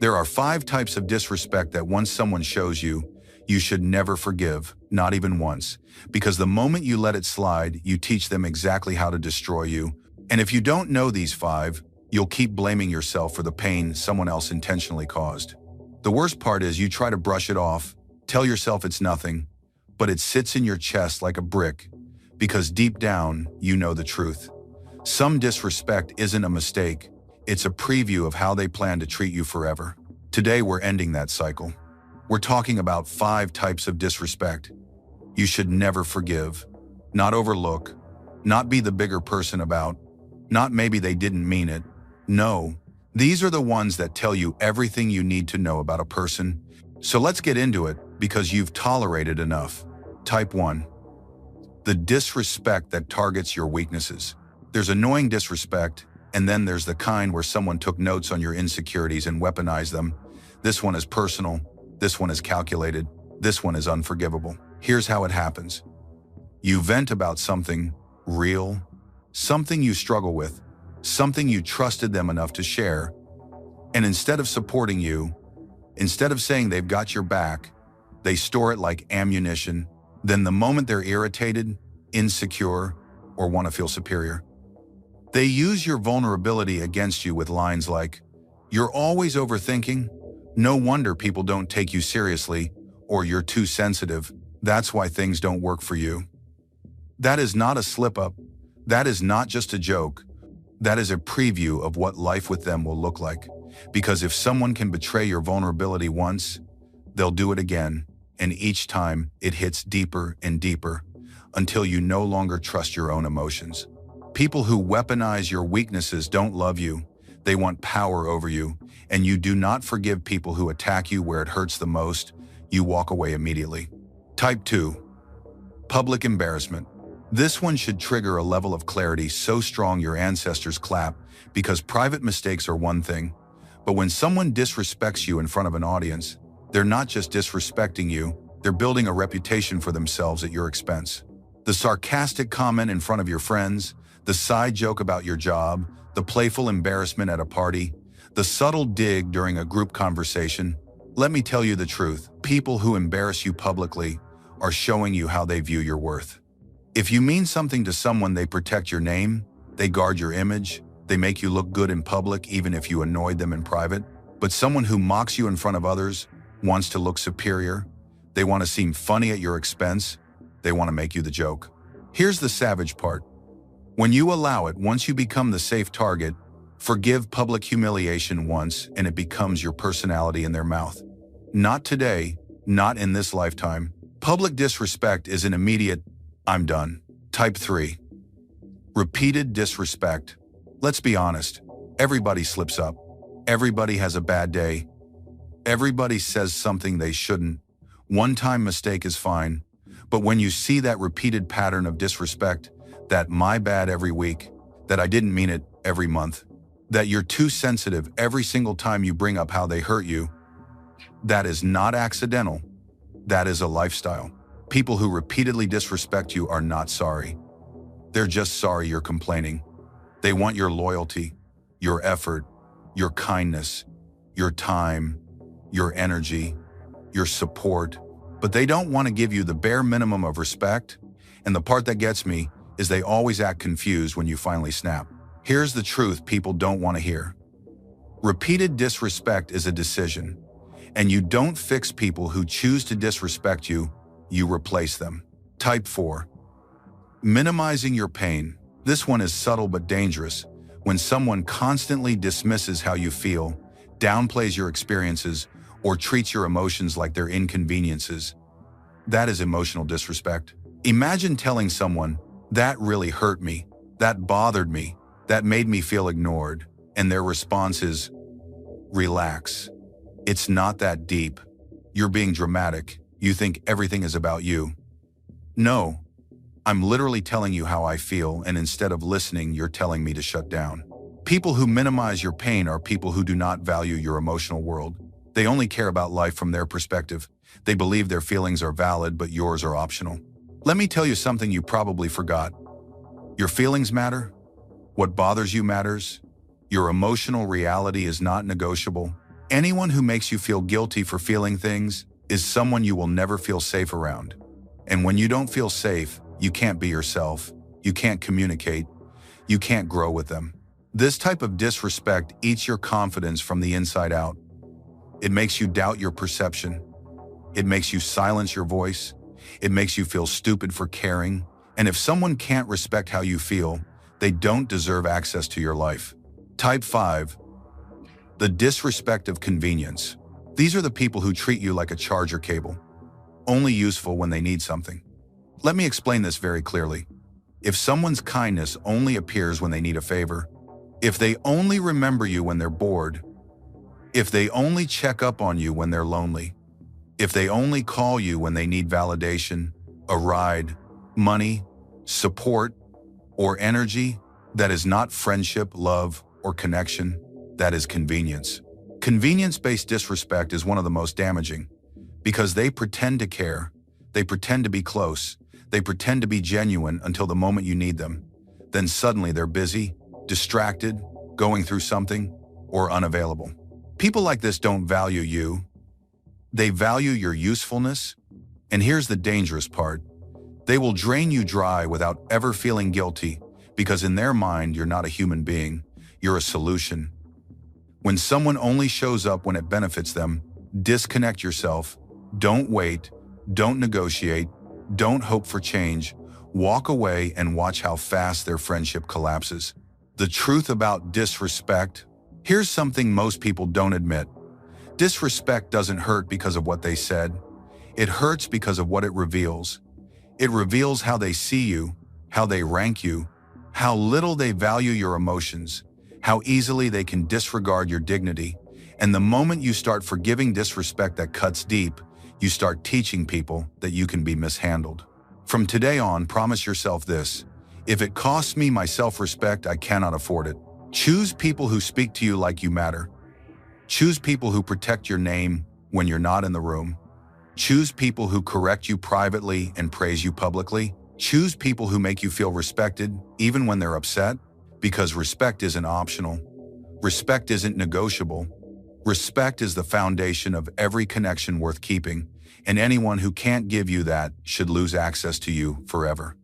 There are 5 types of disrespect that once someone shows you, you should never forgive, not even once, because the moment you let it slide, you teach them exactly how to destroy you. And if you don't know these 5, you'll keep blaming yourself for the pain someone else intentionally caused. The worst part is you try to brush it off, tell yourself it's nothing, but it sits in your chest like a brick, because deep down, you know the truth. Some disrespect isn't a mistake, it's a preview of how they plan to treat you forever. Today, we're ending that cycle. We're talking about 5 types of disrespect you should never forgive, not overlook, not be the bigger person about, not maybe they didn't mean it. No, these are the ones that tell you everything you need to know about a person. So let's get into it, because you've tolerated enough. Type 1. The disrespect that targets your weaknesses. There's annoying disrespect, and then there's the kind where someone took notes on your insecurities and weaponized them. This one is personal, this one is calculated, this one is unforgivable. Here's how it happens. You vent about something real, something you struggle with, something you trusted them enough to share, and instead of supporting you, instead of saying they've got your back, they store it like ammunition. Then the moment they're irritated, insecure, or want to feel superior, they use your vulnerability against you with lines like, "You're always overthinking. No wonder people don't take you seriously," or "You're too sensitive. That's why things don't work for you." That is not a slip-up. That is not just a joke. That is a preview of what life with them will look like. Because if someone can betray your vulnerability once, they'll do it again, and each time it hits deeper and deeper until you no longer trust your own emotions. People who weaponize your weaknesses don't love you. They want power over you, and you do not forgive people who attack you where it hurts the most. You walk away immediately. Type 2. Public embarrassment. This one should trigger a level of clarity so strong your ancestors clap, because private mistakes are one thing, but when someone disrespects you in front of an audience, they're not just disrespecting you, they're building a reputation for themselves at your expense. The sarcastic comment in front of your friends, the side joke about your job, the playful embarrassment at a party, the subtle dig during a group conversation. Let me tell you the truth. People who embarrass you publicly are showing you how they view your worth. If you mean something to someone, they protect your name, they guard your image, they make you look good in public even if you annoyed them in private. But someone who mocks you in front of others wants to look superior, they want to seem funny at your expense, they want to make you the joke. Here's the savage part. When you allow it, once you become the safe target, forgive public humiliation once and it becomes your personality in their mouth. Not today, not in this lifetime. Public disrespect is an immediate, "I'm done." Type 3. Repeated disrespect. Let's be honest, everybody slips up. Everybody has a bad day. Everybody says something they shouldn't. One-time mistake is fine, but when you see that repeated pattern of disrespect, that "my bad" every week, that "I didn't mean it" every month, that "you're too sensitive" every single time you bring up how they hurt you, that is not accidental. That is a lifestyle. People who repeatedly disrespect you are not sorry. They're just sorry you're complaining. They want your loyalty, your effort, your kindness, your time, your energy, your support, but they don't want to give you the bare minimum of respect. And the part that gets me is they always act confused when you finally snap. Here's the truth people don't want to hear. Repeated disrespect is a decision, and you don't fix people who choose to disrespect you, you replace them. Type 4. Minimizing your pain. This one is subtle but dangerous. When someone constantly dismisses how you feel, downplays your experiences, or treats your emotions like they're inconveniences, that is emotional disrespect. Imagine telling someone, "That really hurt me, that bothered me, that made me feel ignored," and their response is, "Relax. It's not that deep. You're being dramatic. You think everything is about you." No, I'm literally telling you how I feel, and instead of listening, you're telling me to shut down. People who minimize your pain are people who do not value your emotional world. They only care about life from their perspective. They believe their feelings are valid, but yours are optional. Let me tell you something you probably forgot. Your feelings matter. What bothers you matters. Your emotional reality is not negotiable. Anyone who makes you feel guilty for feeling things is someone you will never feel safe around. And when you don't feel safe, you can't be yourself, you can't communicate, you can't grow with them. This type of disrespect eats your confidence from the inside out. It makes you doubt your perception. It makes you silence your voice. It makes you feel stupid for caring. And if someone can't respect how you feel, they don't deserve access to your life. Type 5. The disrespect of convenience. These are the people who treat you like a charger cable, only useful when they need something. Let me explain this very clearly. If someone's kindness only appears when they need a favor, if they only remember you when they're bored, if they only check up on you when they're lonely, if they only call you when they need validation, a ride, money, support, or energy, that is not friendship, love, or connection, that is convenience. Convenience-based disrespect is one of the most damaging because they pretend to care, they pretend to be close, they pretend to be genuine until the moment you need them. Then suddenly they're busy, distracted, going through something, or unavailable. People like this don't value you. They value your usefulness. And here's the dangerous part. They will drain you dry without ever feeling guilty because in their mind, you're not a human being. You're a solution. When someone only shows up when it benefits them, disconnect yourself. Don't wait. Don't negotiate. Don't hope for change. Walk away and watch how fast their friendship collapses. The truth about disrespect. Here's something most people don't admit. Disrespect doesn't hurt because of what they said. It hurts because of what it reveals. It reveals how they see you, how they rank you, how little they value your emotions, how easily they can disregard your dignity. And the moment you start forgiving disrespect that cuts deep, you start teaching people that you can be mishandled. From today on, promise yourself this. If it costs me my self-respect, I cannot afford it. Choose people who speak to you like you matter. Choose people who protect your name when you're not in the room. Choose people who correct you privately and praise you publicly. Choose people who make you feel respected, even when they're upset, because respect isn't optional. Respect isn't negotiable. Respect is the foundation of every connection worth keeping, and anyone who can't give you that should lose access to you forever.